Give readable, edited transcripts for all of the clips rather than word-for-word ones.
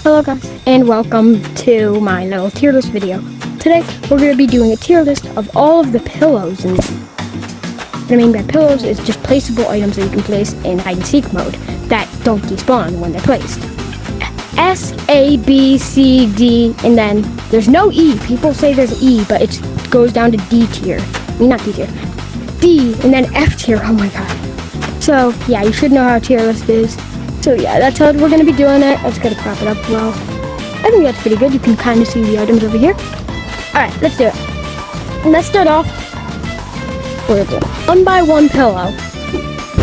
Hello guys, and welcome to my little tier list video. Today, we're going to be doing a tier list of all of the pillows. And what I mean by pillows is just placeable items that you can place in hide and seek mode that don't despawn when they're placed. S, A, B, C, D, and then there's no E. People say there's E, but it goes down to D tier. I mean, not D tier. D, and then F tier. Oh my god. So, yeah, you should know how a tier list is. So yeah, that's how we're going to be doing it. I just got to crop it up well. I think that's pretty good. You can kind of see the items over here. Alright, let's do it. Let's start off with a 1x1 pillow.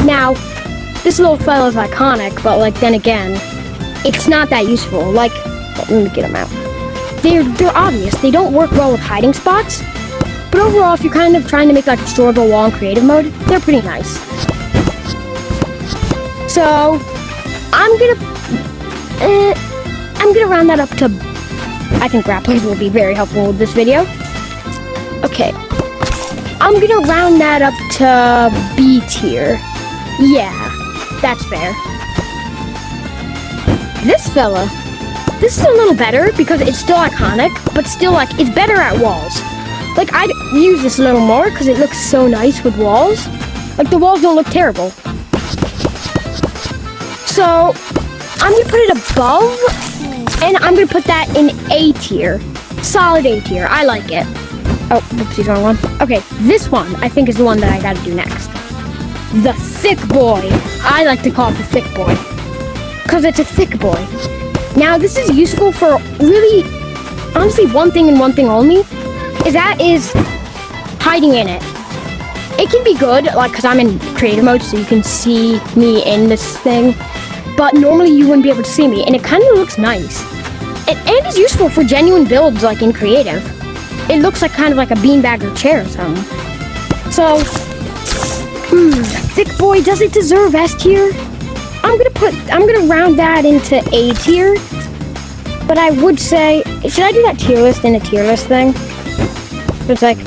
Now, this little fellow is iconic, but like then again, it's not that useful. Like, let me get them out. They're obvious. They don't work well with hiding spots. But overall, if you're kind of trying to make like a storable wall in creative mode, they're pretty nice. So I'm gonna round that up to, I think grapplers will be very helpful with this video. Okay, I'm gonna round that up to B tier. Yeah, that's fair. This fella, this is a little better because it's still iconic, but still like, it's better at walls. Like I'd use this a little more because it looks so nice with walls. Like the walls don't look terrible. So, I'm going to put it above, and I'm going to put that in A tier. Solid A tier. I like it. Oh, whoopsie, wrong one. Okay, this one, I think, is the one that I got to do next. The thick boy. I like to call it the thick boy. Because it's a thick boy. Now, this is useful for really, honestly, one thing and one thing only. Is hiding in it. It can be good, like, because I'm in creative mode, so you can see me in this thing. But normally you wouldn't be able to see me, and it kind of looks nice. And it's useful for genuine builds, like in creative. It looks like kind of like a beanbag or chair or something. So, thick boy, does it deserve S tier? I'm gonna round that into A tier. But I would say, should I do that tier list in a tier list thing? It's like,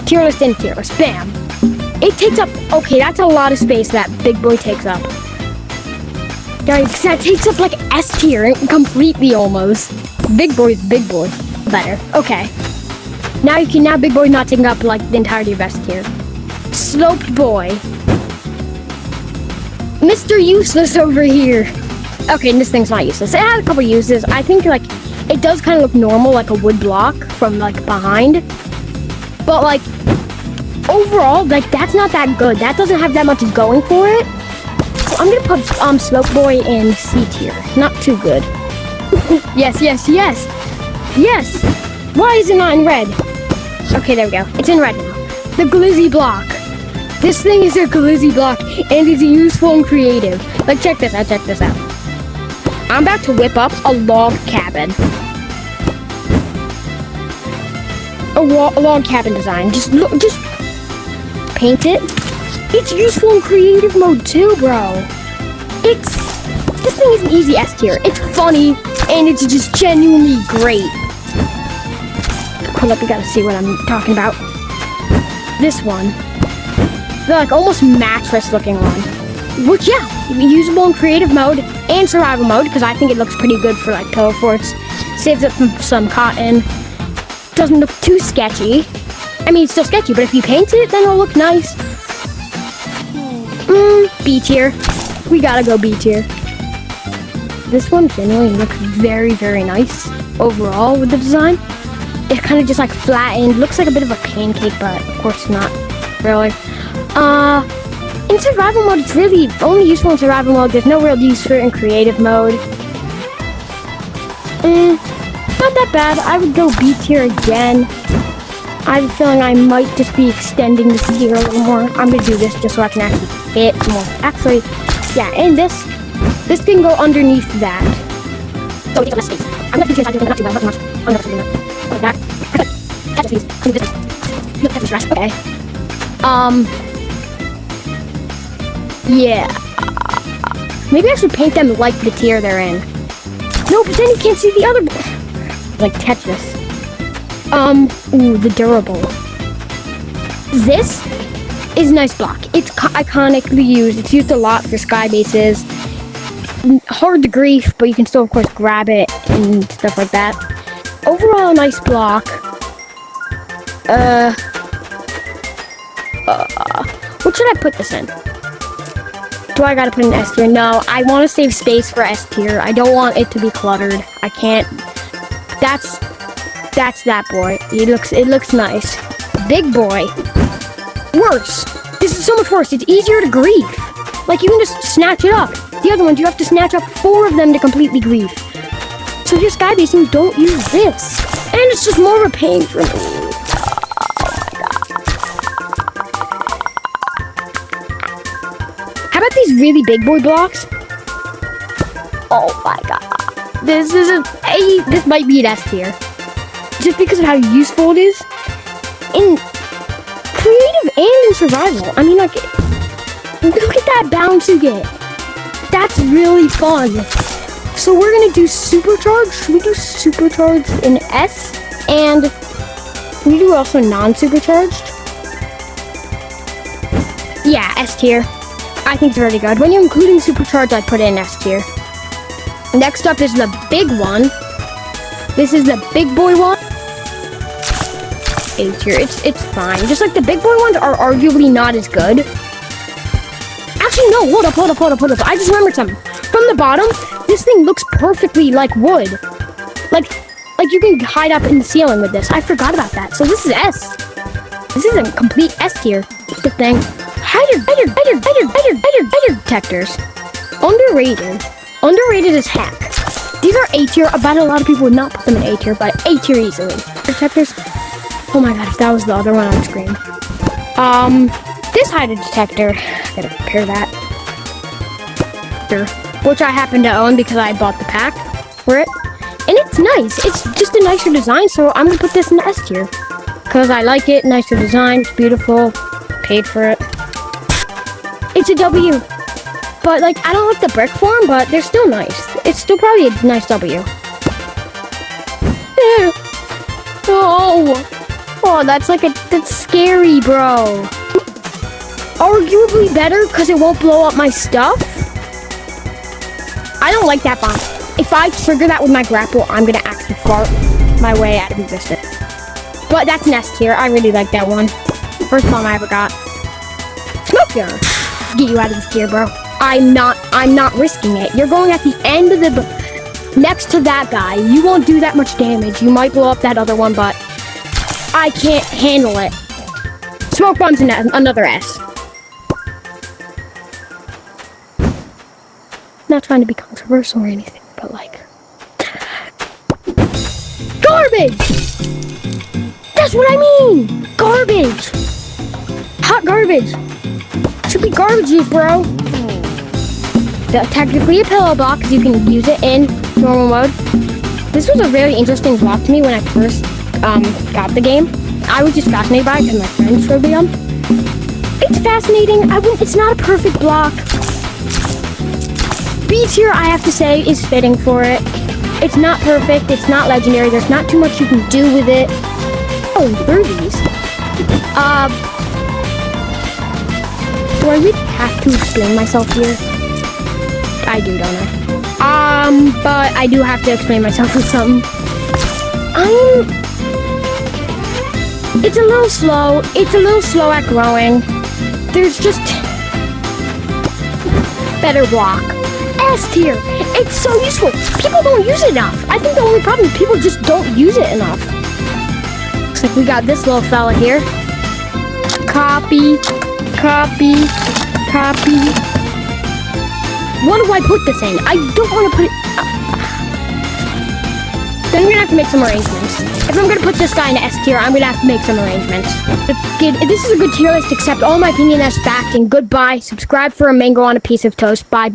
tier list in tier list, bam. It takes up, okay, that's a lot of space that big boy takes up. Guys, that takes up like S tier completely almost. Big boy is big boy. Better. Okay. Now big boy's not taking up like the entirety of S tier. Sloped boy. Mr. Useless over here. Okay, this thing's not useless. It has a couple uses. I think like it does kind of look normal, like a wood block from like behind. But like overall, like that's not that good. That doesn't have that much going for it. So I'm gonna put Slope Boy in C tier. Not too good. Yes. Yes! Why is it not in red? Okay, there we go. It's in red now. The glizzy block. This thing is a glizzy block and it's useful and creative. Like check this out. I'm about to whip up a log cabin. A log cabin design. Just paint it. It's useful in creative mode too, bro. This thing is an easy S tier. It's funny, and it's just genuinely great. Hold up, you gotta see what I'm talking about. This one. The like almost mattress looking one. Which yeah, usable in creative mode and survival mode, because I think it looks pretty good for like pillow forts. Saves up some cotton. Doesn't look too sketchy. I mean, it's still sketchy, but if you paint it, then it'll look nice. B tier. We gotta go B tier. This one genuinely looks very, very nice overall with the design. It's kind of just like flattened. Looks like a bit of a pancake, but of course not really. In survival mode, it's really only useful in survival mode. There's no real use for it in creative mode. Not that bad. I would go B tier again. I have a feeling I might just be extending this tier a little more. I'm gonna do this just so I can actually fit more. Actually, yeah, and this can go underneath that. So it takes up less space. I'm gonna be not too well, not too much. I'm gonna do that. Like that. Catch these. Clean this. You have to stress. Okay. Yeah. Maybe I should paint them like the tier they're in. No, but then you can't see the other. Like Tetris. Ooh, the durable. This is a nice block. It's iconically used. It's used a lot for sky bases. hard to grief, but you can still, of course, grab it and stuff like that. Overall, a nice block. What should I put this in? Do I gotta put an S tier? No, I want to save space for S tier. I don't want it to be cluttered. I can't. That's that boy. It looks nice. Big boy. Worse. This is so much worse. It's easier to grief. Like, you can just snatch it up. The other ones, you have to snatch up 4 of them to completely grief. So if you're skybasing, don't use this. And it's just more of a pain for me. How about these really big boy blocks? Oh my god. This might be an S tier. Just because of how useful it is. In creative and in survival. I mean, like, look at that bounce you get. That's really fun. So we're gonna do supercharged. Should we do supercharged in S? And we do also non-supercharged. Yeah, S tier. I think it's really good. When you're including supercharged, I put it in S tier. Next up is the big one. This is the big boy one. A tier. It's fine. Just like the big boy ones are arguably not as good. Actually, no. Hold up. I just remembered something. From the bottom, this thing looks perfectly like wood. Like you can hide up in the ceiling with this. I forgot about that. So this is S. This is a complete S tier. Good thing. Hider detectors. Underrated as heck. These are A tier. I bet a lot of people would not put them in A tier, but A tier easily. Detectors. Oh my god, if that was the other one, I would scream. This hider detector. Gotta repair that. Which I happen to own because I bought the pack for it. And it's nice. It's just a nicer design, so I'm gonna put this in the S tier. Because I like it. Nicer design. It's beautiful. Paid for it. It's a W. But, like, I don't like the brick form, but they're still nice. It's still probably a nice W. Oh, that's scary, bro. Arguably better because it won't blow up my stuff. I don't like that bomb. If I trigger that with my grapple, I'm gonna actually fart my way out of existence. But that's an S tier. I really like that one. First bomb I ever got. Smoke gun. Get you out of this tier, bro. I'm not risking it. You're going at the end of the next to that guy. You won't do that much damage. You might blow up that other one, but I can't handle it. Smoke bomb's another S. Not trying to be controversial or anything, but like, garbage. That's what I mean. Garbage. Hot garbage. Should be garbage juice, bro. Technically a pillow block because you can use it in normal mode. This was a very interesting block to me when I first got the game. I was just fascinated by it because my friends showed me them. It's fascinating. It's not a perfect block. B tier, I have to say, is fitting for it. It's not perfect. It's not legendary. There's not too much you can do with it. Going through these. Do I really have to explain myself here? I do, don't I? But I do have to explain myself with something. It's a little slow. It's a little slow at growing. There's just better block. S tier. It's so useful. People don't use it enough. I think the only problem is people just don't use it enough. Looks like we got this little fella here. Copy. What do I put this in? I don't want to put it... Then we're going to have to make some arrangements. If I'm going to put this guy in S tier, I'm going to have to make some arrangements. This is a good tier list, accept all my opinion as fact, and goodbye. Subscribe for a mango on a piece of toast. Bye.